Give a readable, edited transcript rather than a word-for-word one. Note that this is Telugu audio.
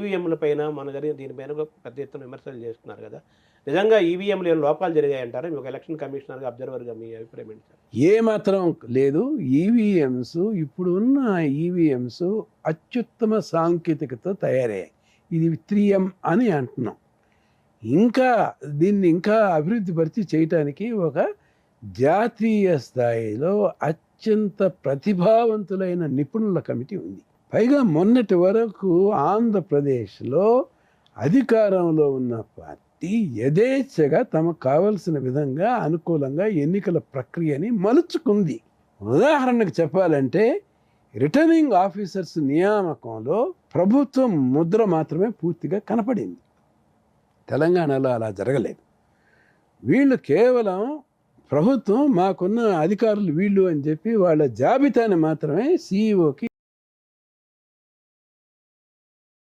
ఈవీఎంల పైన మన జరిగిన దీనిపైన కూడా పెద్ద ఎత్తున విమర్శలు చేస్తున్నారు కదా. నిజంగా ఈవీఎంలు ఏమైనా లోపాలు జరిగాయంటారా? ఒక ఎలక్షన్ కమిషనర్గా, అబ్జర్వర్గా మీ అభిప్రాయం ఏంటి సార్? ఏమాత్రం లేదు. ఈవీఎంస్ ఇప్పుడున్న ఈవీఎంస్ అత్యుత్తమ సాంకేతికతో తయారయ్యాయి. ఇది 3M అని అంటున్నాం. ఇంకా దీన్ని ఇంకా అభివృద్ధి పరిచి చేయటానికి ఒక జాతీయ స్థాయిలో అత్యంత ప్రతిభావంతులైన నిపుణుల కమిటీ ఉంది. పైగా మొన్నటి వరకు ఆంధ్రప్రదేశ్లో అధికారంలో ఉన్న పార్టీ యథేచ్ఛగా తమకు కావలసిన విధంగా అనుకూలంగా ఎన్నికల ప్రక్రియని మలుచుకుంది. ఉదాహరణకు చెప్పాలంటే రిటర్నింగ్ ఆఫీసర్స్ నియామకంలో ప్రభుత్వం ముద్ర మాత్రమే పూర్తిగా కనపడింది. తెలంగాణలో అలా జరగలేదు. వీళ్ళు కేవలం ప్రభుత్వం మాకున్న అధికారులు వీళ్ళు అని చెప్పి వాళ్ళ జాబితాని మాత్రమే సీఈఓకి